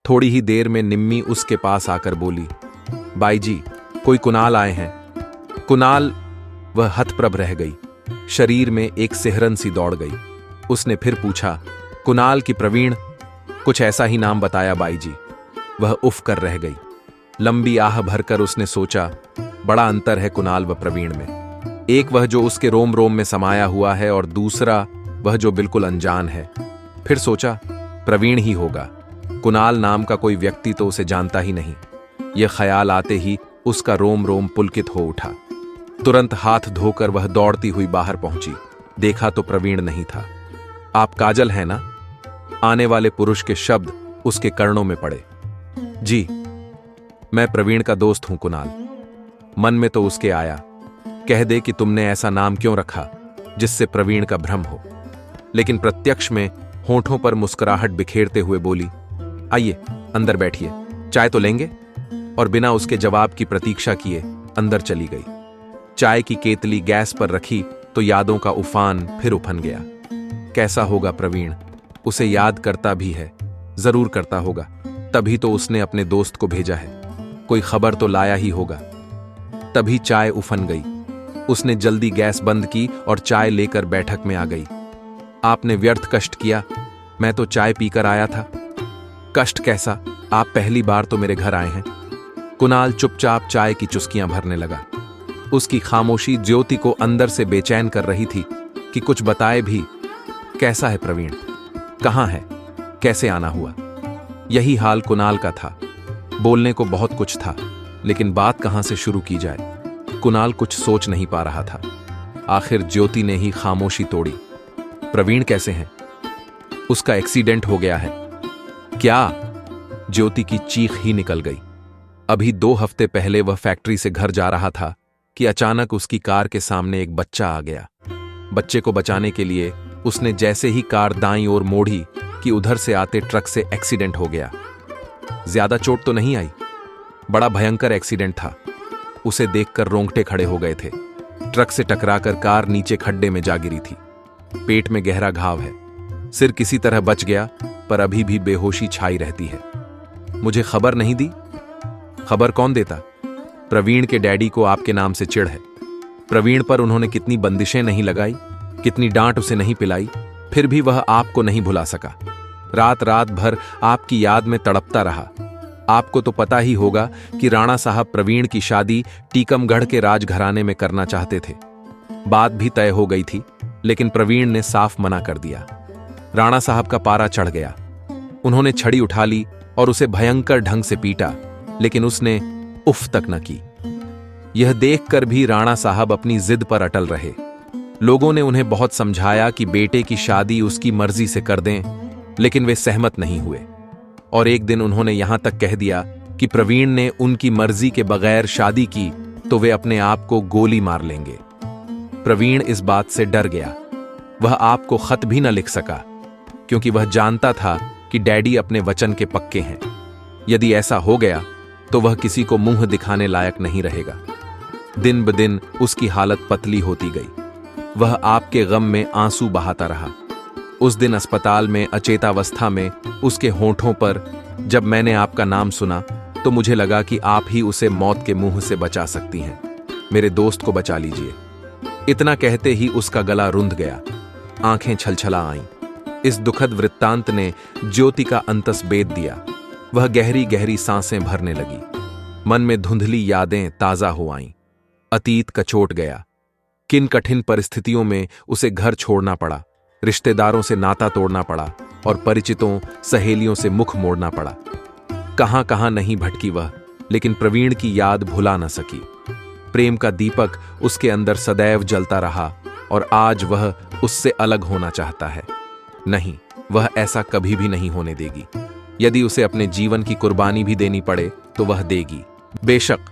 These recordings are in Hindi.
थोड़ी ही देर में निम्मी उसके पास आकर बोली, बाई जी, कोई कुणाल आए हैं। कुणाल? वह हतप्रभ रह गई। शरीर में एक सिहरन सी दौड़ गई। उसने फिर पूछा, कुणाल की प्रवीण? कुछ ऐसा ही नाम बताया बाई जी। वह उफ कर रह गई। लंबी आह भरकर उसने सोचा, बड़ा अंतर है कुणाल व प्रवीण में। एक वह जो उसके रोम रोम में समाया हुआ है और दूसरा वह जो बिल्कुल अनजान है। फिर सोचा, प्रवीण ही होगा। कुणाल नाम का कोई व्यक्ति तो उसे जानता ही नहीं। यह ख्याल आते ही उसका रोम रोम पुलकित हो उठा। तुरंत हाथ धोकर वह दौड़ती हुई बाहर पहुंची। देखा तो प्रवीण नहीं था। आप काजल हैं ना? आने वाले पुरुष के शब्द उसके कर्णों में पड़े। जी, मैं प्रवीण का दोस्त हूं कुणाल। मन में तो उसके आया, कह दे कि तुमने ऐसा नाम क्यों रखा जिससे प्रवीण का भ्रम हो। लेकिन प्रत्यक्ष में होठों पर मुस्कुराहट बिखेरते हुए बोली, आइए अंदर बैठिए, चाय तो लेंगे? और बिना उसके जवाब की प्रतीक्षा किए अंदर चली गई। चाय की केतली गैस पर रखी तो यादों का उफान फिर उफन गया। कैसा होगा प्रवीण? उसे याद करता भी है, जरूर करता होगा, तभी तो उसने अपने दोस्त को भेजा है। कोई खबर तो लाया ही होगा। तभी चाय उफन गई। उसने जल्दी गैस बंद की और चाय लेकर बैठक में आ गई। आपने व्यर्थ कष्ट किया, मैं तो चाय पीकर आया था। कष्ट कैसा? आप पहली बार तो मेरे घर आए हैं। कुणाल चुपचाप चाय की चुस्कियां भरने लगा। उसकी खामोशी ज्योति को अंदर से बेचैन कर रही थी कि कुछ बताए भी। कैसा है प्रवीण? कहां है? कैसे आना हुआ? यही हाल कुणाल का था। बोलने को बहुत कुछ था, लेकिन बात कहां से शुरू की जाए? कुणाल कुछ सोच नहीं पा रहा था। आखिर ज्योति ने ही खामोशी तोड़ी। प्रवीण कैसे हैं? उसका एक्सीडेंट हो गया है। क्या? ज्योति की चीख ही निकल गई। अभी 2 हफ्ते पहले वह फैक्ट्री से घर जा रहा था कि अचानक उसकी कार के सामने एक बच्चा आ गया। बच्चे को बचाने के लिए उसने जैसे ही कार दाईं ओर मोड़ी कि उधर से आते ट्रक से एक्सीडेंट हो गया। ज्यादा चोट तो नहीं आई। बड़ा भयंकर एक्सीडेंट था। उसे देखकर रोंगटे खड़े हो गए थे। ट्रक से टकराकर कार नीचे खड्डे में जा गिरी थी। पेट में गहरा घाव है। सिर किसी तरह बच गया, पर अभी भी बेहोशी छाई रहती है। मुझे खबर नहीं दी? खबर कौन देता? प्रवीण के डैडी को आपके नाम से चिढ़ है। प्रवीण पर उन्होंने कितनी बंदिशें नहीं लगाई, कितनी डांट उसे नहीं पिलाई, फिर भी वह आपको नहीं भुला सका। रात रात भर आपकी याद में तड़पता रहा। आपको तो पता ही होगा कि राणा साहब प्रवीण की शादी टीकमगढ़ के राजघराने में करना चाहते थे। बात भी तय हो गई थी, लेकिन प्रवीण ने साफ मना कर दिया। राणा साहब का पारा चढ़ गया। उन्होंने छड़ी उठा ली और उसे भयंकर ढंग से पीटा, लेकिन उसने उफ तक न की। यह देखकर भी राणा साहब अपनी जिद पर अटल रहे। लोगों ने उन्हें बहुत समझाया कि बेटे की शादी उसकी मर्जी से कर दें, लेकिन वे सहमत नहीं हुए। और एक दिन उन्होंने यहां तक कह दिया कि प्रवीण ने उनकी मर्जी के बगैर शादी की तो वे अपने आप को गोली मार लेंगे। प्रवीण इस बात से डर गया। वह आपको खत भी न लिख सका, क्योंकि वह जानता था कि डैडी अपने वचन के पक्के हैं। यदि ऐसा हो गया तो वह किसी को मुंह दिखाने लायक नहीं रहेगा। दिन ब दिन उसकी हालत पतली होती गई। वह आपके गम में आंसू बहाता रहा। उस दिन अस्पताल में अचेतावस्था में उसके होंठों पर जब मैंने आपका नाम सुना तो मुझे लगा कि आप ही उसे मौत के मुंह से बचा सकती हैं। मेरे दोस्त को बचा लीजिए। इतना कहते ही उसका गला रुंध गया, आंखें छलछला आईं। इस दुखद वृत्तांत ने ज्योति का अंतस बेद दिया। वह गहरी गहरी सांसें भरने लगी। मन में धुंधली यादें ताजा हो आईं। अतीत कचोट गया। किन कठिन परिस्थितियों में उसे घर छोड़ना पड़ा, रिश्तेदारों से नाता तोड़ना पड़ा और परिचितों सहेलियों से मुख मोड़ना पड़ा। कहां कहां नहीं भटकी वह, लेकिन प्रवीण की याद भुला न सकी। प्रेम का दीपक उसके अंदर सदैव जलता रहा और आज वह उससे अलग होना चाहता है। नहीं, वह ऐसा कभी भी नहीं होने देगी। यदि उसे अपने जीवन की कुर्बानी भी देनी पड़े तो वह देगी। बेशक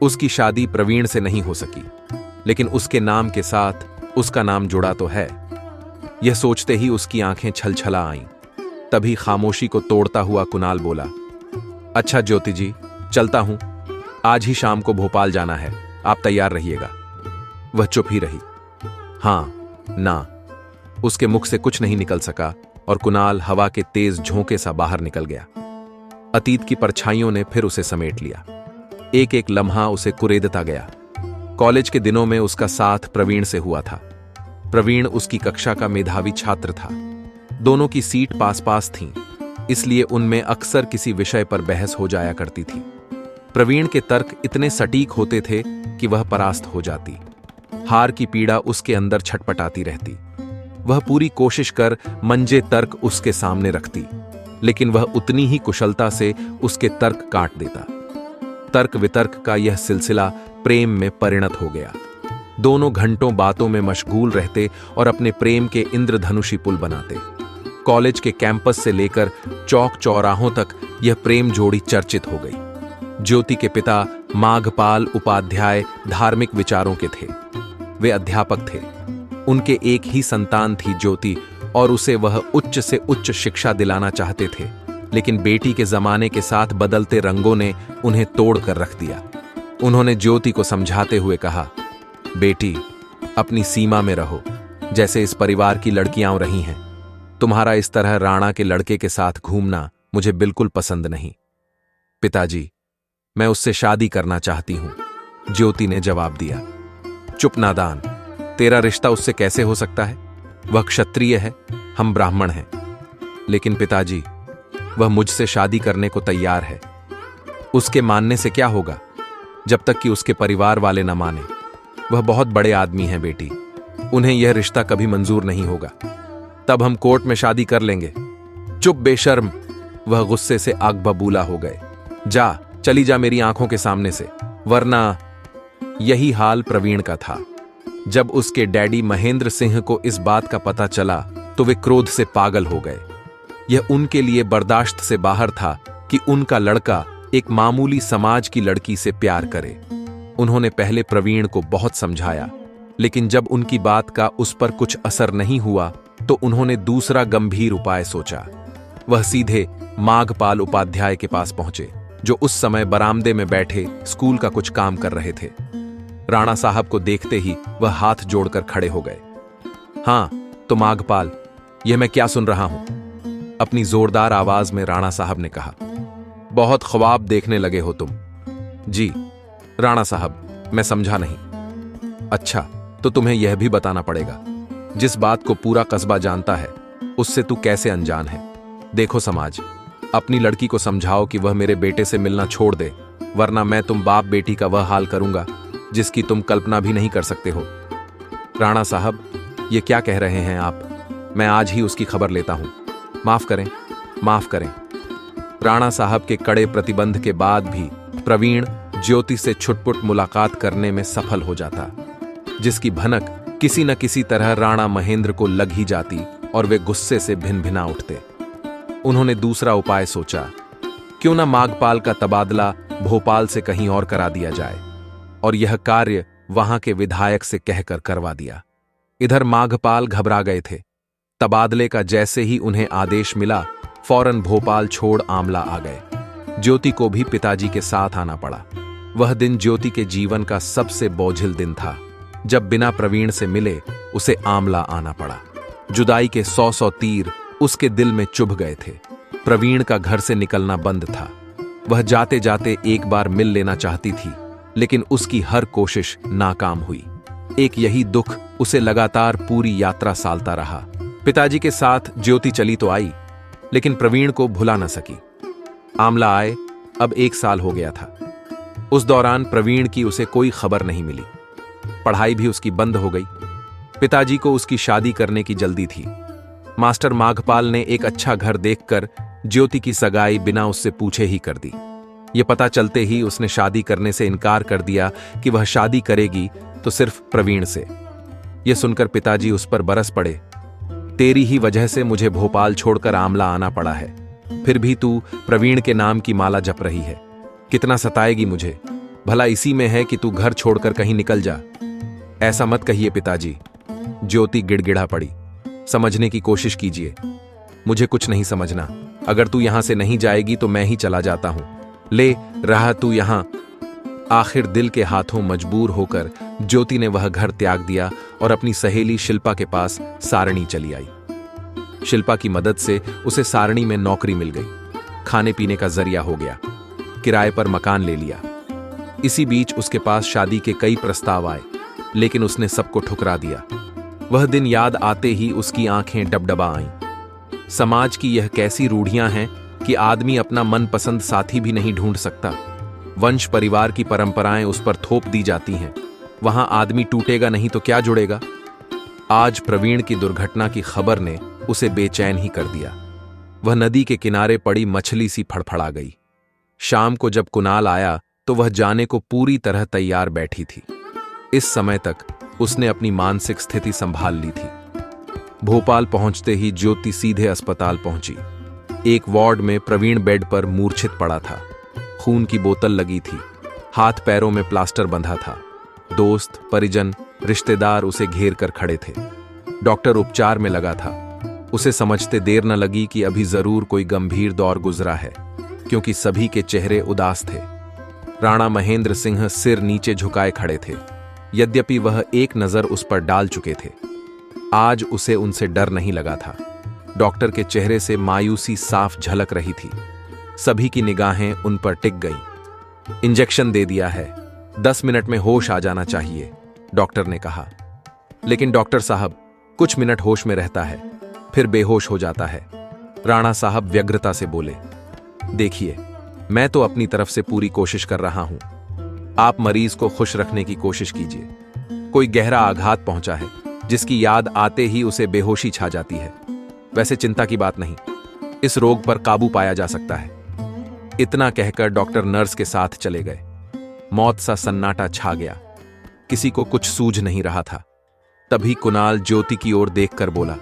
उसकी शादी प्रवीण से नहीं हो सकी, लेकिन उसके नाम के साथ उसका नाम जुड़ा तो है। यह सोचते ही उसकी आंखें छलछला आईं। तभी खामोशी को तोड़ता हुआ कुणाल बोला, अच्छा ज्योति जी, चलता हूं। आज ही शाम को भोपाल जाना है, आप तैयार रहिएगा। वह चुप ही रही। हां, ना। उसके मुख से कुछ नहीं निकल सका और कुणाल हवा के तेज झोंके सा बाहर निकल गया। अतीत की परछाइयों ने फिर उसे समेट लिया। एक एक लम्हा उसे कुरेदता गया। कॉलेज के दिनों में उसका साथ प्रवीण से हुआ था। प्रवीण उसकी कक्षा का मेधावी छात्र था। दोनों की सीट पास पास थीं, इसलिए उनमें अक्सर किसी विषय पर बहस हो जाया करती थी। प्रवीण के तर्क इतने सटीक होते थे कि वह परास्त हो जाती। हार की पीड़ा उसके अंदर छटपटाती रहती। वह पूरी कोशिश कर मंजे तर्क उसके सामने रखती, लेकिन वह उतनी ही कुशलता से उसके तर्क काट देता। तर्क वितर्क का यह सिलसिला प्रेम में परिणत हो गया। दोनों घंटों बातों में मशगूल रहते और अपने प्रेम के इंद्रधनुषी पुल बनाते। कॉलेज के कैंपस से लेकर चौक चौराहों तक यह प्रेम जोड़ी चर्चित हो गई। ज्योति के पिता माघपाल उपाध्याय धार्मिक विचारों के थे। वे अध्यापक थे। उनके एक ही संतान थी ज्योति, और उसे वह उच्च से उच्च शिक्षा दिलाना चाहते थे, लेकिन बेटी के जमाने के साथ बदलते रंगों ने उन्हें तोड़ कर रख दिया। उन्होंने ज्योति को समझाते हुए कहा, बेटी, अपनी सीमा में रहो, जैसे इस परिवार की लड़कियां रही हैं। तुम्हारा इस तरह राणा के लड़के के साथ घूमना मुझे बिल्कुल पसंद नहीं। पिताजी, मैं उससे शादी करना चाहती हूं, ज्योति ने जवाब दिया। चुप नादान, तेरा रिश्ता उससे कैसे हो सकता है? वह क्षत्रिय है, हम ब्राह्मण हैं। लेकिन पिताजी, वह मुझसे शादी करने को तैयार है। उसके मानने से क्या होगा, जब तक कि उसके परिवार वाले न माने। वह बहुत बड़े आदमी हैं बेटी, उन्हें यह रिश्ता कभी मंजूर नहीं होगा। तब हम कोर्ट में शादी कर लेंगे। चुप बेशर्म, वह गुस्से से आग बबूला हो गए। जा, चली जा मेरी आंखों के सामने से, वरना। यही हाल प्रवीण का था। जब उसके डैडी महेंद्र सिंह को इस बात का पता चला तो वे क्रोध से पागल हो गए। यह उनके लिए बर्दाश्त से बाहर था कि उनका लड़का एक मामूली समाज की लड़की से प्यार करे। उन्होंने पहले प्रवीण को बहुत समझाया, लेकिन जब उनकी बात का उस पर कुछ असर नहीं हुआ तो उन्होंने दूसरा गंभीर उपाय सोचा। वह सीधे माघपाल उपाध्याय के पास पहुंचे, जो उस समय बरामदे में बैठे स्कूल का कुछ काम कर रहे थे। राणा साहब को देखते ही वह हाथ जोड़कर खड़े हो गए। हां, तो माघपाल, यह मैं क्या सुन रहा हूं? अपनी जोरदार आवाज में राणा साहब ने कहा। बहुत ख्वाब देखने लगे हो तुम। जी राणा साहब, मैं समझा नहीं। अच्छा, तो तुम्हें यह भी बताना पड़ेगा। जिस बात को पूरा कस्बा जानता है, उससे तू कैसे अनजान है? देखो समाज, अपनी लड़की को समझाओ कि वह मेरे बेटे से मिलना छोड़ दे, वरना मैं तुम बाप बेटी का वह हाल करूंगा जिसकी तुम कल्पना भी नहीं कर सकते हो। राणा साहब, ये क्या कह रहे हैं आप? मैं आज ही उसकी खबर लेता हूं। माफ करें, माफ करें। राणा साहब के कड़े प्रतिबंध के बाद भी प्रवीण ज्योति से छुटपुट मुलाकात करने में सफल हो जाता, जिसकी भनक किसी न किसी तरह राणा महेंद्र को लग ही जाती और वे गुस्से से भिन भिना उठते। उन्होंने दूसरा उपाय सोचा। क्यों न माघपाल का तबादला भोपाल से कहीं और करा दिया जाए, और यह कार्य वहां के विधायक से कहकर करवा दिया। इधर माघपाल घबरा गए थे। तबादले का जैसे ही उन्हें आदेश मिला, फौरन भोपाल छोड़ आमला आ गए। ज्योति को भी पिताजी के साथ आना पड़ा। वह दिन ज्योति के जीवन का सबसे बोझिल दिन था। जब बिना प्रवीण से मिले उसे आमला आना पड़ा। जुदाई के 100 तीर उसके दिल में चुभ गए थे। प्रवीण का घर से निकलना बंद था। वह जाते जाते एक बार मिल लेना चाहती थी, लेकिन उसकी हर कोशिश नाकाम हुई। एक यही दुख उसे लगातार पूरी यात्रा सालता रहा। पिताजी के साथ ज्योति चली तो आई, लेकिन प्रवीण को भुला न सकी। आमला आए अब 1 साल हो गया था। उस दौरान प्रवीण की उसे कोई खबर नहीं मिली। पढ़ाई भी उसकी बंद हो गई। पिताजी को उसकी शादी करने की जल्दी थी। मास्टर माघपाल ने एक अच्छा घर देखकर ज्योति की सगाई बिना उससे पूछे ही कर दी। यह पता चलते ही उसने शादी करने से इनकार कर दिया कि वह शादी करेगी तो सिर्फ प्रवीण से। यह सुनकर पिताजी उस पर बरस पड़े। तेरी ही वजह से मुझे भोपाल छोड़कर आमला आना पड़ा है, फिर भी तू प्रवीण के नाम की माला जप रही है। कितना सताएगी मुझे। भला इसी में है कि तू घर छोड़कर कहीं निकल जा। ऐसा मत कहिए पिताजी। ज्योति गिड़गिड़ा पड़ी। समझने की कोशिश कीजिए। मुझे कुछ नहीं समझना। अगर तू यहां से नहीं जाएगी तो मैं ही चला जाता हूं। ले रहा तू यहां। आखिर दिल के हाथों मजबूर होकर ज्योति ने वह घर त्याग दिया और अपनी सहेली शिल्पा के पास सारणी चली आई। शिल्पा की मदद से उसे सारणी में नौकरी मिल गई। खाने पीने का जरिया हो गया, किराए पर मकान ले लिया। इसी बीच उसके पास शादी के कई प्रस्ताव आए, लेकिन उसने सबको ठुकरा दिया। वह दिन याद आते ही उसकी आंखें डबडबा आईं। समाज की यह कैसी रूढ़ियां हैं कि आदमी अपना मनपसंद साथी भी नहीं ढूंढ सकता। वंश परिवार की परंपराएं उस पर थोप दी जाती हैं। वहां आदमी टूटेगा नहीं तो क्या जुड़ेगा। आज प्रवीण की दुर्घटना की खबर ने उसे बेचैन ही कर दिया। वह नदी के किनारे पड़ी मछली सी फड़फड़ा गई। शाम को जब कुणाल आया तो वह जाने को पूरी तरह तैयार बैठी थी। इस समय तक उसने अपनी मानसिक स्थिति संभाल ली थी। भोपाल पहुंचते ही ज्योति सीधे अस्पताल पहुंची। एक वार्ड में प्रवीण बेड पर मूर्छित पड़ा था। खून की बोतल लगी थी, हाथ पैरों में प्लास्टर बंधा था। दोस्त, परिजन, रिश्तेदार उसे घेर कर खड़े थे। डॉक्टर उपचार में लगा था। उसे समझते देर न लगी कि अभी जरूर कोई गंभीर दौर गुजरा है, क्योंकि सभी के चेहरे उदास थे। राणा महेंद्र सिंह सिर नीचे झुकाए खड़े थे, यद्यपि वह एक नजर उस पर डाल चुके थे। आज उसे उनसे डर नहीं लगा था। डॉक्टर के चेहरे से मायूसी साफ झलक रही थी। सभी की निगाहें उन पर टिक गईं। इंजेक्शन दे दिया है, 10 मिनट में होश आ जाना चाहिए, डॉक्टर ने कहा। लेकिन डॉक्टर साहब, कुछ मिनट होश में रहता है, फिर बेहोश हो जाता है, राणा साहब व्यग्रता से बोले। देखिए, मैं तो अपनी तरफ से पूरी कोशिश कर रहा हूं। आप मरीज को खुश रखने की कोशिश कीजिए। कोई गहरा आघात पहुंचा है, जिसकी याद आते ही उसे बेहोशी छा जाती है। वैसे चिंता की बात नहीं, इस रोग पर काबू पाया जा सकता है। इतना कहकर डॉक्टर नर्स के साथ चले गए। मौत सा सन्नाटा छा गया। किसी को कुछ सूझ नहीं रहा था। तभी कुणाल ज्योति की ओर देखकर बोला,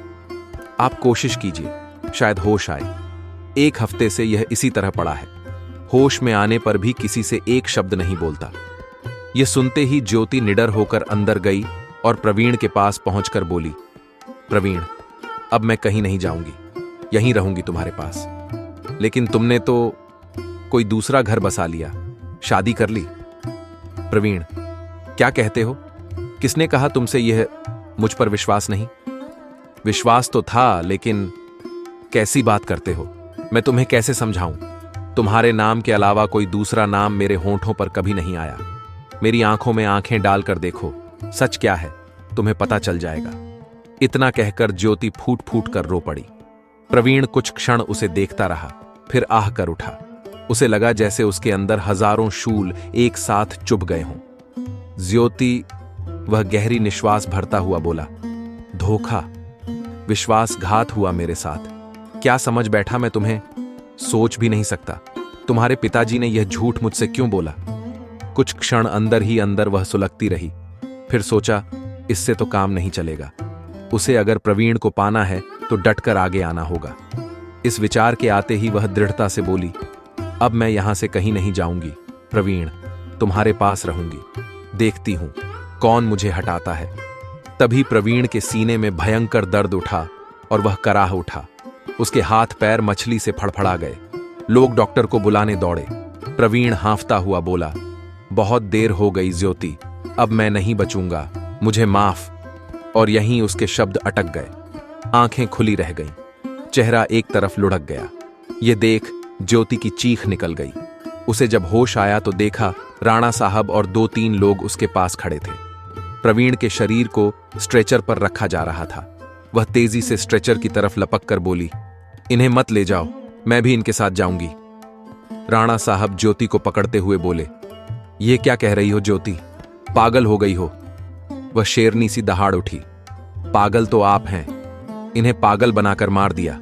आप कोशिश कीजिए, शायद होश आए। 1 हफ्ते से यह इसी तरह पड़ा है। होश में आने पर भी किसी से एक शब्द नहीं बोलता। यह सुनते ही ज्योति निडर होकर अंदर गई और प्रवीण के पास पहुंचकर बोली, प्रवीण, अब मैं कहीं नहीं जाऊंगी, यहीं रहूंगी तुम्हारे पास। लेकिन तुमने तो कोई दूसरा घर बसा लिया, शादी कर ली। प्रवीण, क्या कहते हो? किसने कहा तुमसे यह मुझ पर विश्वास नहीं? विश्वास तो था, लेकिन कैसी बात करते हो? मैं तुम्हें कैसे समझाऊं? तुम्हारे नाम के अलावा कोई दूसरा नाम मेरे होंठों पर कभी नहीं आया। मेरी आंखों में आंखें डालकर देखो, सच क्या है तुम्हें पता चल जाएगा। इतना कहकर ज्योति फूट फूट कर रो पड़ी। प्रवीण कुछ क्षण उसे देखता रहा, फिर आह कर उठा। उसे लगा जैसे उसके अंदर हजारों शूल एक साथ चुभ गए हों। ज्योति, वह गहरी निश्वास भरता हुआ बोला, धोखा, विश्वासघात हुआ मेरे साथ। क्या समझ बैठा मैं तुम्हें? सोच भी नहीं सकता। तुम्हारे पिताजी ने यह झूठ मुझसे क्यों बोला? कुछ क्षण अंदर ही अंदर वह सुलगती रही, फिर सोचा, इससे तो काम नहीं चलेगा। उसे अगर प्रवीण को पाना है तो डटकर आगे आना होगा। इस विचार के आते ही वह दृढ़ता से बोली, अब मैं यहां से कहीं नहीं जाऊंगी प्रवीण, तुम्हारे पास रहूंगी। देखती हूं कौन मुझे हटाता है। तभी प्रवीण के सीने में भयंकर दर्द उठा और वह कराह उठा। उसके हाथ पैर मछली से फड़फड़ा गए। लोग डॉक्टर को बुलाने दौड़े। प्रवीण हांफता हुआ बोला, बहुत देर हो गई ज्योति, अब मैं नहीं बचूंगा, मुझे माफ। और यहीं उसके शब्द अटक गए। आंखें खुली रह गईं, चेहरा एक तरफ लुढ़क गया। ये देख ज्योति की चीख निकल गई। उसे जब होश आया तो देखा राणा साहब और 2-3 लोग उसके पास खड़े थे। प्रवीण के शरीर को स्ट्रेचर पर रखा जा रहा था। वह तेजी से स्ट्रेचर की तरफ लपक कर बोली, इन्हें मत ले जाओ, मैं भी इनके साथ जाऊंगी। राणा साहब ज्योति को पकड़ते हुए बोले, ये क्या कह रही हो ज्योति? पागल हो गई हो? वह शेरनी सी दहाड़ उठी, पागल तो आप हैं, इन्हें पागल बनाकर मार दिया,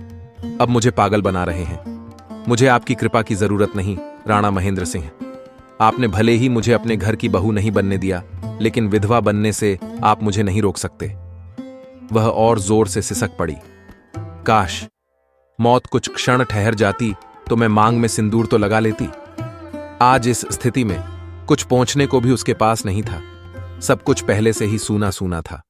अब मुझे पागल बना रहे हैं। मुझे आपकी कृपा की जरूरत नहीं राणा महेंद्र सिंह। आपने भले ही मुझे अपने घर की बहू नहीं बनने दिया, लेकिन विधवा बनने से आप मुझे नहीं रोक सकते। वह और जोर से सिसक पड़ी। काश मौत कुछ क्षण ठहर जाती तो मैं मांग में सिंदूर तो लगा लेती। आज इस स्थिति में कुछ पहुंचने को भी उसके पास नहीं था। सब कुछ पहले से ही सूना सूना था।